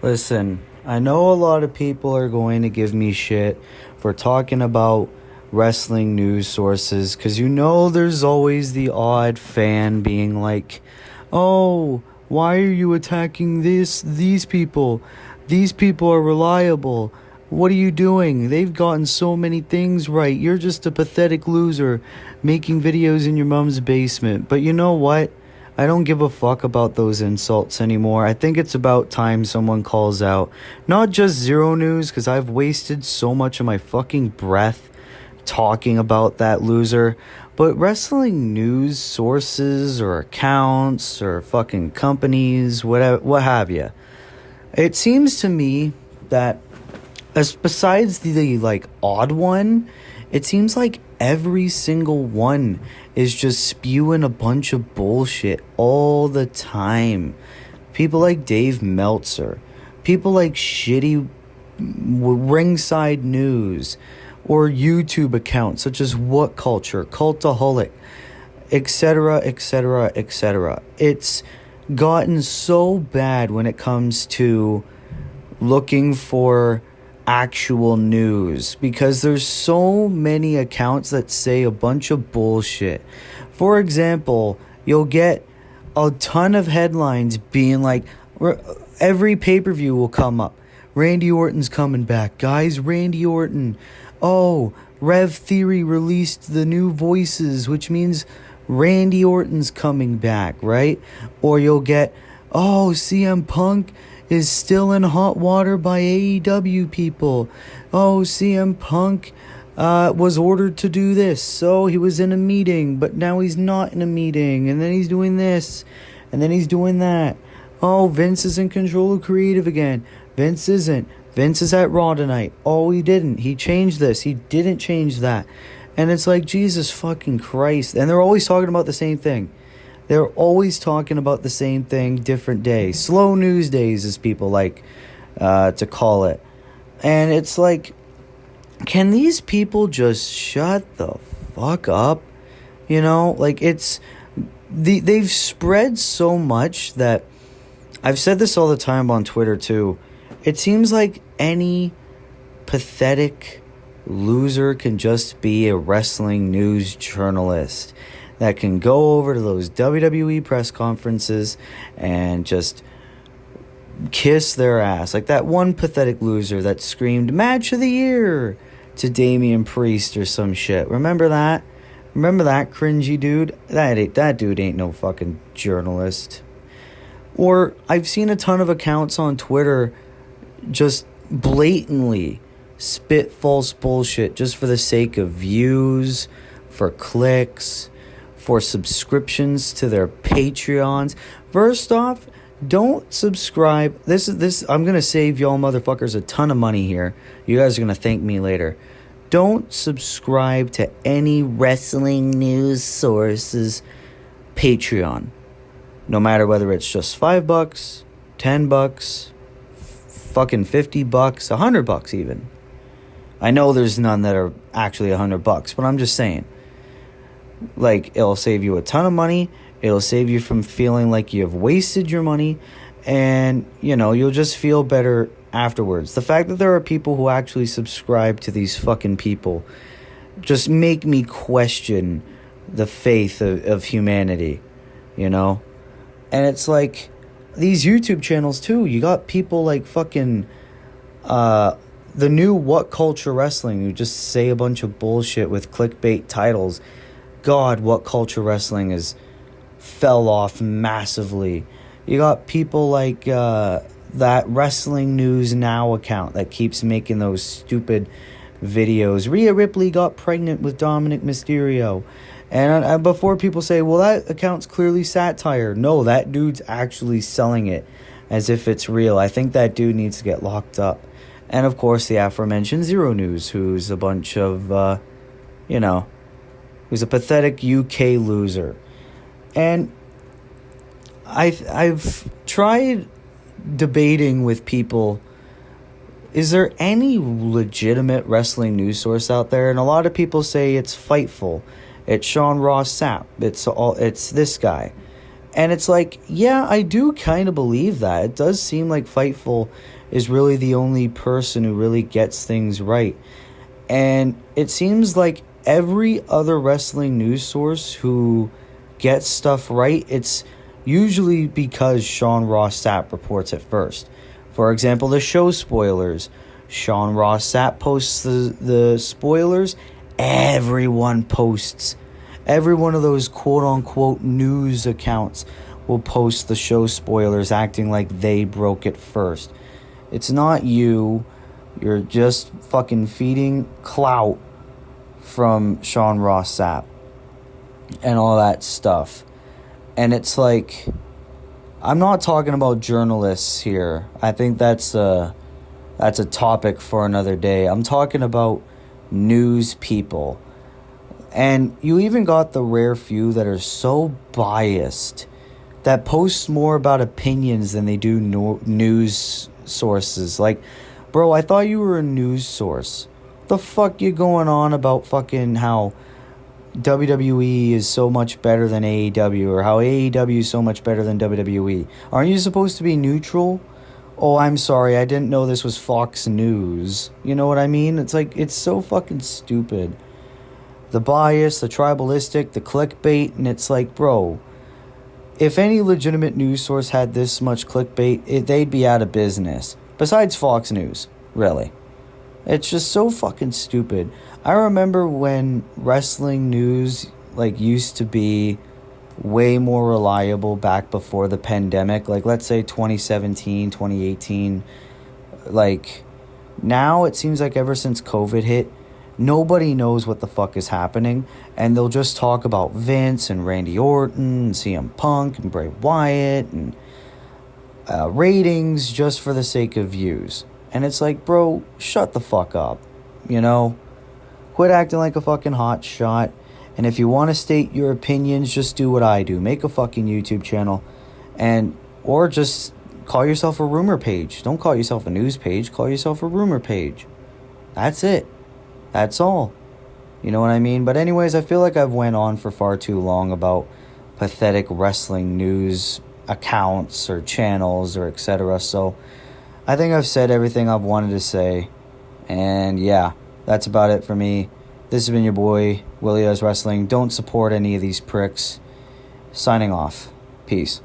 Listen, I know a lot of people are going to give me shit for talking about wrestling news sources because there's always the odd fan being like, "Oh, why are you attacking these people? These people are reliable. What are you doing? They've gotten so many things right. You're just a pathetic loser making videos in your mom's basement." But you know what? I don't give a fuck about those insults anymore. I think it's about time someone calls out. Not just Zero News, because I've wasted so much of my fucking breath talking about that loser, but wrestling news sources or accounts or fucking companies, whatever, what have you. It seems to me that besides the like odd one, it seems like every single one is just spewing a bunch of bullshit all the time. People like Dave Meltzer, people like shitty Ringside News, or YouTube accounts such as What Culture, Cultaholic, etc., etc., etc. It's gotten so bad when it comes to looking for actual news because there's so many accounts that say a bunch of bullshit. For example, you'll get a ton of headlines being like, every pay-per-view will come up. Randy Orton's coming back. Guys, Randy Orton. Oh, Rev Theory released the new voices, which means Randy Orton's coming back, right? Or you'll get, oh, CM Punk is still in hot water by AEW people. Oh, CM Punk was ordered to do this. So he was in a meeting, but now he's not in a meeting. And then he's doing this. And then he's doing that. Oh, Vince is in control of creative again. Vince isn't. Vince is at Raw tonight. Oh, he didn't. He changed this. He didn't change that. And it's like, Jesus fucking Christ. And they're always talking about the same thing. They're always talking about the same thing, different day. Slow news days, as people like to call it. And it's like, can these people just shut the fuck up? You know, like they've spread so much that I've said this all the time on Twitter too. It seems like any pathetic loser can just be a wrestling news journalist that can go over to those WWE press conferences and just kiss their ass. Like that one pathetic loser that screamed match of the year to Damian Priest or some shit. Remember that? Remember that cringy dude? That dude ain't no fucking journalist. Or I've seen a ton of accounts on Twitter just blatantly spit false bullshit just for the sake of views, for clicks, for subscriptions to their Patreons. First off, don't subscribe. This I'm going to save y'all motherfuckers a ton of money here. You guys are going to thank me later. Don't subscribe to any wrestling news source's Patreon. No matter whether it's just $5, $10, fucking $50, $100 even. I know there's none that are actually $100, but I'm just saying. Like, it'll save you a ton of money. It'll save you from feeling like you've wasted your money. And, you'll just feel better afterwards. The fact that there are people who actually subscribe to these fucking people just make me question the faith of humanity, And it's like, these YouTube channels too, you got people like fucking the new What Culture Wrestling who just say a bunch of bullshit with clickbait titles. God, What Culture Wrestling fell off massively. You got people like that Wrestling News Now account that keeps making those stupid videos. Rhea Ripley got pregnant with Dominic Mysterio. And before people say, well, that account's clearly satire. No, that dude's actually selling it as if it's real. I think that dude needs to get locked up. And, of course, the aforementioned Zero News, who's a bunch of, who's a pathetic UK loser. And I've tried debating with people, is there any legitimate wrestling news source out there? And a lot of people say it's Fightful. It's Sean Ross Sapp. It's this guy. And it's like, yeah, I do kind of believe that. It does seem like Fightful is really the only person who really gets things right. And it seems like every other wrestling news source who gets stuff right, it's usually because Sean Ross Sapp reports it first. For example, the show spoilers. Sean Ross Sapp posts the spoilers. Everyone posts. Every one of those quote-unquote news accounts will post the show spoilers acting like they broke it first. It's not you. You're just fucking feeding clout from Sean Ross Sapp and all that stuff. And it's like, I'm not talking about journalists here. I think that's a topic for another day. I'm talking about news people. And you even got the rare few that are so biased that post more about opinions than they do news sources. Like, bro, I thought you were a news source. The fuck you going on about fucking how WWE is so much better than AEW, or how AEW is so much better than WWE? Aren't you supposed to be neutral? Oh, I'm sorry, I didn't know this was Fox News. You know what I mean? It's like, it's so fucking stupid. The bias, the tribalistic, the clickbait, and it's like, bro, if any legitimate news source had this much clickbait, they'd be out of business. Besides Fox News, really. It's just so fucking stupid. I remember when wrestling news used to be way more reliable back before the pandemic. Like, let's say 2017, 2018. Like, now it seems like ever since COVID hit, nobody knows what the fuck is happening, and they'll just talk about Vince and Randy Orton and CM Punk and Bray Wyatt and ratings just for the sake of views. And it's like, bro, shut the fuck up, you know? Quit acting like a fucking hot shot. And if you want to state your opinions, just do what I do. Make a fucking YouTube channel, or just call yourself a rumor page. Don't call yourself a news page. Call yourself a rumor page. That's it. That's all. You know what I mean? But anyways, I feel like I've went on for far too long about pathetic wrestling news accounts or channels or etc. So I think I've said everything I've wanted to say. And yeah, that's about it for me. This has been your boy, Willie Does Wrestling. Don't support any of these pricks. Signing off. Peace.